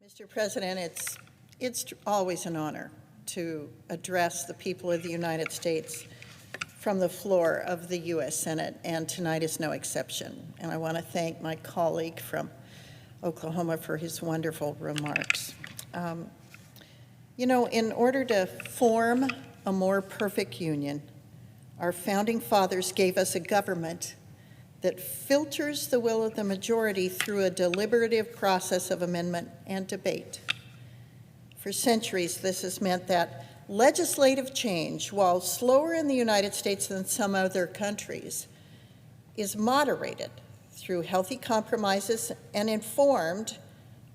Mr. President, it's always an honor to address the people of the United States from the floor of the U.S. Senate, and tonight is no exception. And I want to thank my colleague from Oklahoma for his wonderful remarks. In order to form a more perfect union, our founding fathers gave us a government that filters the will of the majority through a deliberative process of amendment and debate. For centuries, this has meant that legislative change, while slower in the United States than some other countries, is moderated through healthy compromises and informed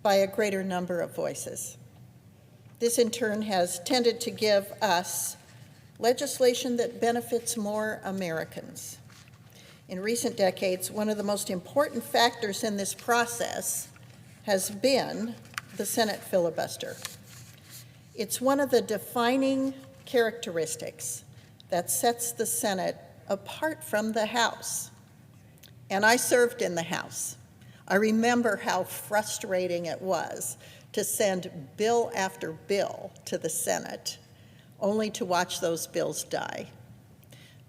by a greater number of voices. This, in turn, has tended to give us legislation that benefits more Americans. In recent decades, one of the most important factors in this process has been the Senate filibuster. It's one of the defining characteristics that sets the Senate apart from the House. And I served in the House. I remember how frustrating it was to send bill after bill to the Senate, only to watch those bills die.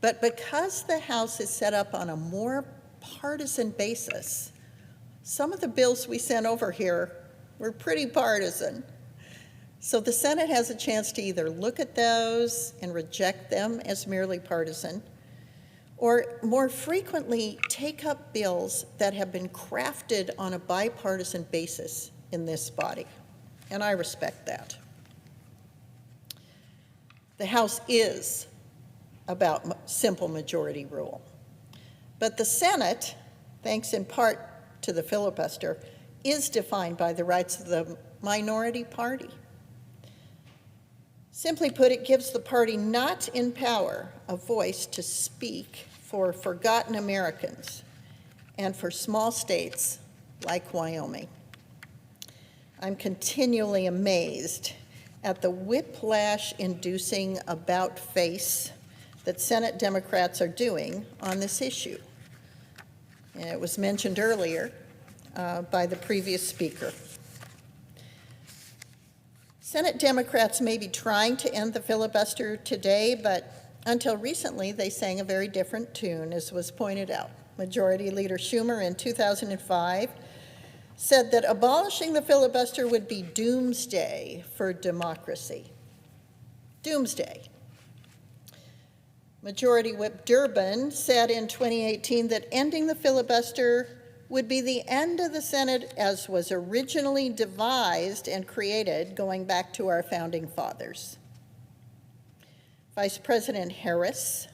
But because the House is set up on a more partisan basis, some of the bills we sent over here were pretty partisan. So the Senate has a chance to either look at those and reject them as merely partisan, or more frequently take up bills that have been crafted on a bipartisan basis in this body. And I respect that. The House is about simple majority rule. But the Senate, thanks in part to the filibuster, is defined by the rights of the minority party. Simply put, it gives the party not in power a voice to speak for forgotten Americans and for small states like Wyoming. I'm continually amazed at the whiplash-inducing about-face that Senate Democrats are doing on this issue. And it was mentioned earlier by the previous speaker. Senate Democrats may be trying to end the filibuster today, but until recently they sang a very different tune, as was pointed out. Majority Leader Schumer in 2005 said that abolishing the filibuster would be doomsday for democracy. Doomsday. Majority Whip Durbin said in 2018 that ending the filibuster would be the end of the Senate as was originally devised and created, going back to our founding fathers. Vice President Harris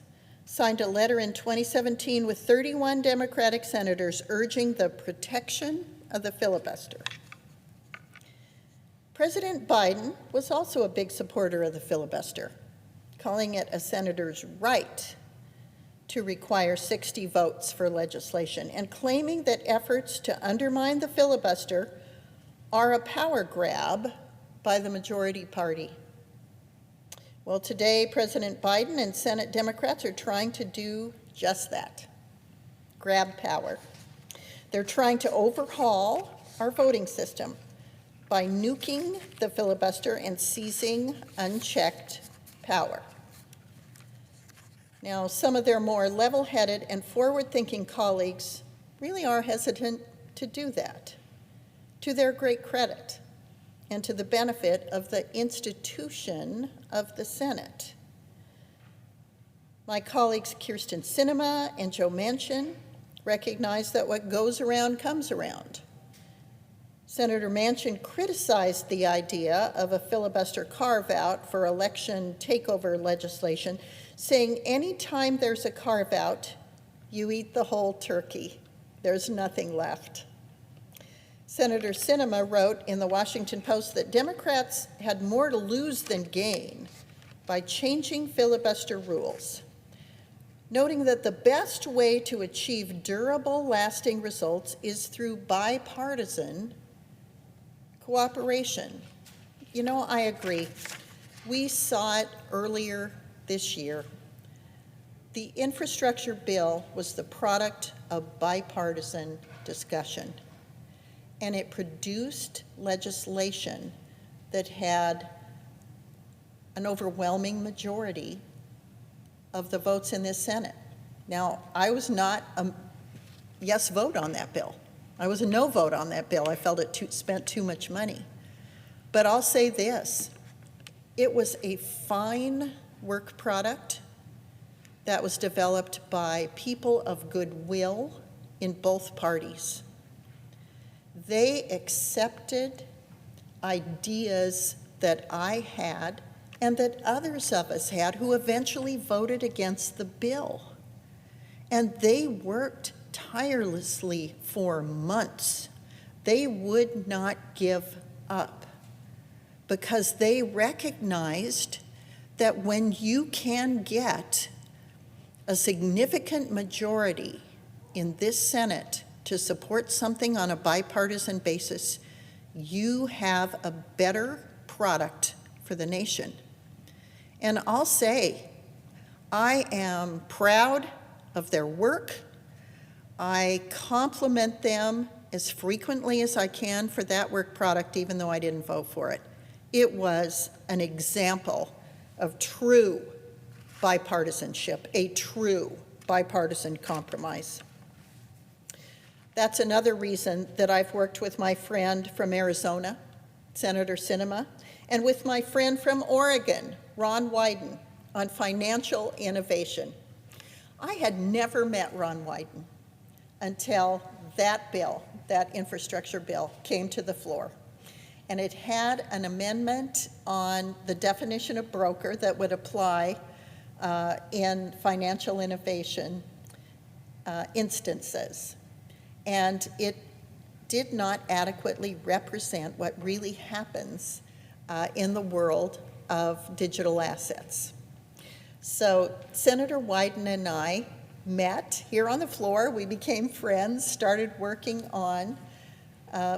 signed a letter in 2017 with 31 Democratic senators urging the protection of the filibuster. President Biden was also a big supporter of the filibuster, calling it a senator's right to require 60 votes for legislation, and claiming that efforts to undermine the filibuster are a power grab by the majority party. Well, today, President Biden and Senate Democrats are trying to do just that, grab power. They're trying to overhaul our voting system by nuking the filibuster and seizing unchecked power. Now, some of their more level-headed and forward-thinking colleagues really are hesitant to do that, to their great credit and to the benefit of the institution of the Senate. My colleagues Kirsten Sinema and Joe Manchin recognize that what goes around comes around. Senator Manchin criticized the idea of a filibuster carve-out for election takeover legislation, saying anytime there's a carve-out, you eat the whole turkey. There's nothing left. Senator Sinema wrote in the Washington Post that Democrats had more to lose than gain by changing filibuster rules, noting that the best way to achieve durable, lasting results is through bipartisan cooperation. You know, I agree. We saw it earlier this year. The infrastructure bill was the product of bipartisan discussion. and it produced legislation that had an overwhelming majority of the votes in this Senate. Now, I was not a yes vote on that bill. I was a no vote on that bill. I felt it spent too much money. But I'll say this, it was a fine work product that was developed by people of goodwill in both parties. They accepted ideas that I had and that others of us had who eventually voted against the bill. And they worked tirelessly for months. They would not give up because they recognized that when you can get a significant majority in this Senate to support something on a bipartisan basis, you have a better product for the nation. And I'll say, I am proud of their work. I compliment them as frequently as I can for that work product, even though I didn't vote for it. It was an example of true bipartisanship, a true bipartisan compromise. That's another reason that I've worked with my friend from Arizona, Senator Sinema, and with my friend from Oregon, Ron Wyden, on financial innovation. I had never met Ron Wyden until that bill, that infrastructure bill, came to the floor. And it had an amendment on the definition of broker that would apply in financial innovation instances. And it did not adequately represent what really happens in the world of digital assets. So Senator Wyden and I met here on the floor. We became friends, started working on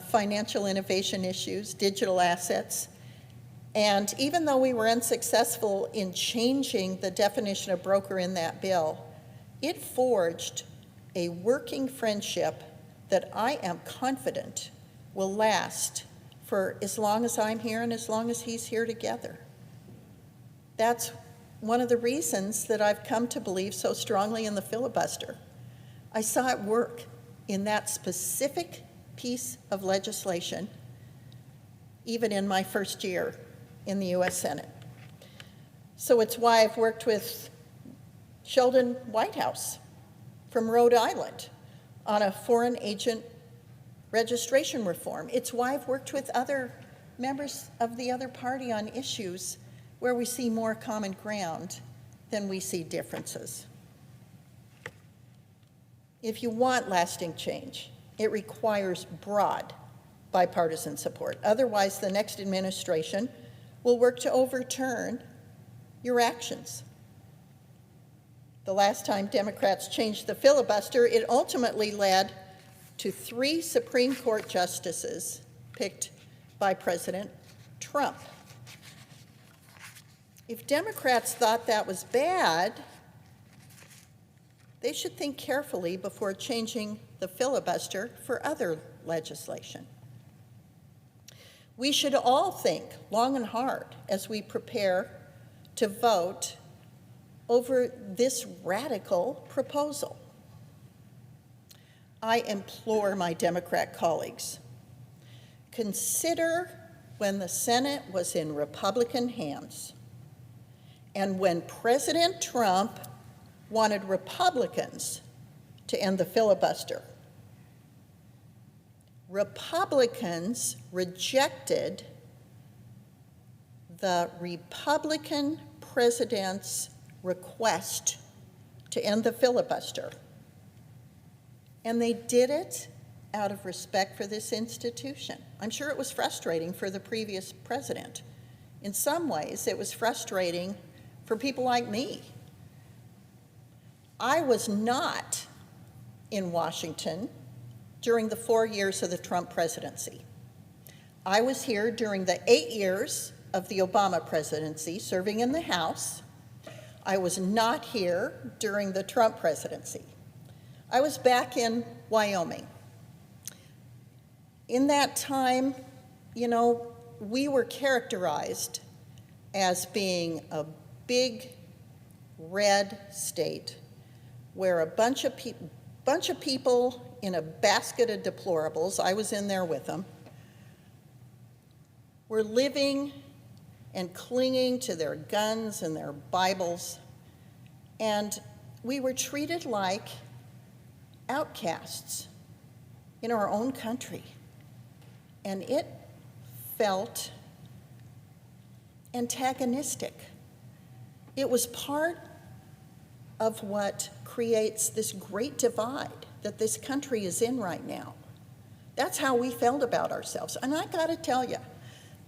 financial innovation issues, digital assets. And even though we were unsuccessful in changing the definition of broker in that bill, it forged a working friendship that I am confident will last for as long as I'm here and as long as he's here together. That's one of the reasons that I've come to believe so strongly in the filibuster. I saw it work in that specific piece of legislation, even in my first year in the U.S. Senate. So it's why I've worked with Sheldon Whitehouse from Rhode Island on a foreign agent registration reform. It's why I've worked with other members of the other party on issues where we see more common ground than we see differences. If you want lasting change, it requires broad bipartisan support. Otherwise, the next administration will work to overturn your actions. The last time Democrats changed the filibuster, it ultimately led to 3 Supreme Court justices picked by President Trump. If Democrats thought that was bad, they should think carefully before changing the filibuster for other legislation. We should all think long and hard as we prepare to vote over this radical proposal. I implore my Democrat colleagues, consider when the Senate was in Republican hands and when President Trump wanted Republicans to end the filibuster. Republicans rejected the Republican president's request to end the filibuster. And they did it out of respect for this institution. I'm sure it was frustrating for the previous president. In some ways, it was frustrating for people like me. I was not in Washington during the 4 years of the Trump presidency. I was here during the 8 years of the Obama presidency, serving in the House. I was not here during the Trump presidency. I was back in Wyoming In that time, we were characterized as being a big red state where a bunch of people in a basket of deplorables, I was in there with them, were living and clinging to their guns and their Bibles, and we were treated like outcasts in our own country. And it felt antagonistic. It was part of what creates this great divide that this country is in right now. That's how we felt about ourselves. And I gotta tell you,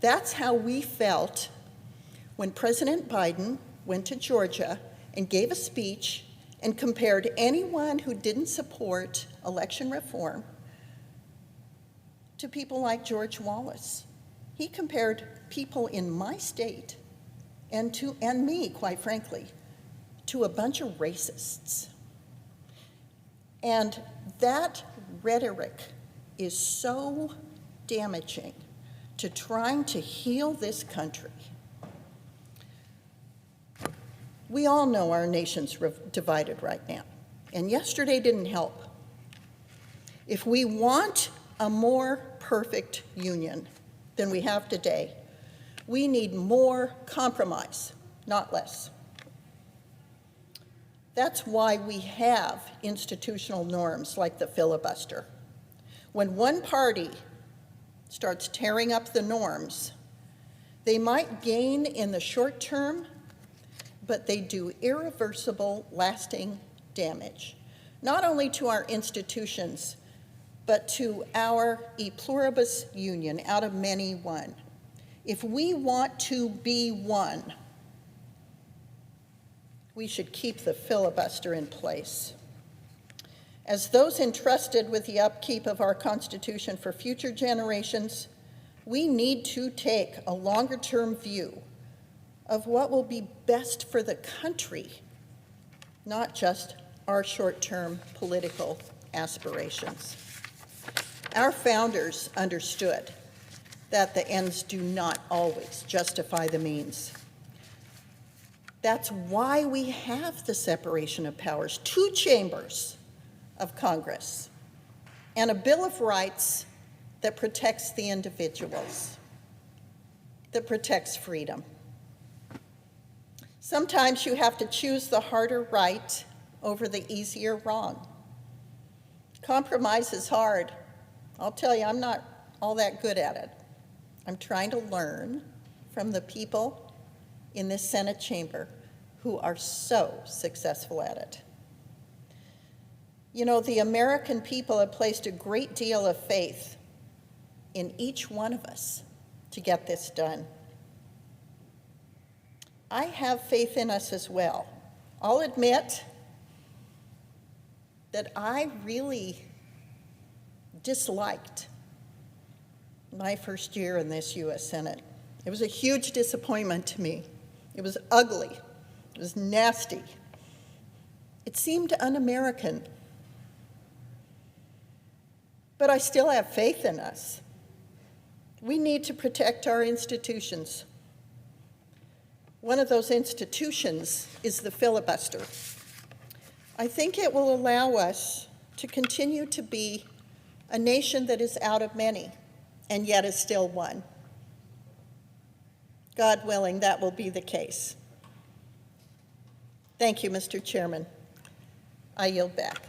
that's how we felt when President Biden went to Georgia and gave a speech and compared anyone who didn't support election reform to people like George Wallace. He compared people in my state and me, quite frankly, to a bunch of racists. And that rhetoric is so damaging to trying to heal this country. We all know our nation's divided right now, and yesterday didn't help. If we want a more perfect union than we have today, we need more compromise, not less. That's why we have institutional norms like the filibuster. When one party starts tearing up the norms, they might gain in the short term, but they do irreversible, lasting damage, not only to our institutions, but to our e pluribus union, out of many one. If we want to be one, we should keep the filibuster in place. As those entrusted with the upkeep of our Constitution for future generations, we need to take a longer-term view of what will be best for the country, not just our short-term political aspirations. Our founders understood that the ends do not always justify the means. That's why we have the separation of powers, 2 chambers of Congress, and a Bill of Rights that protects the individuals, that protects freedom. Sometimes you have to choose the harder right over the easier wrong. Compromise is hard. I'll tell you, I'm not all that good at it. I'm trying to learn from the people in this Senate chamber who are so successful at it. The American people have placed a great deal of faith in each one of us to get this done. I have faith in us as well. I'll admit that I really disliked my first year in this U.S. Senate. It was a huge disappointment to me. It was ugly. It was nasty. It seemed un-American. But I still have faith in us. We need to protect our institutions. One of those institutions is the filibuster. I think it will allow us to continue to be a nation that is out of many, and yet is still one. God willing, that will be the case. Thank you, Mr. Chairman. I yield back.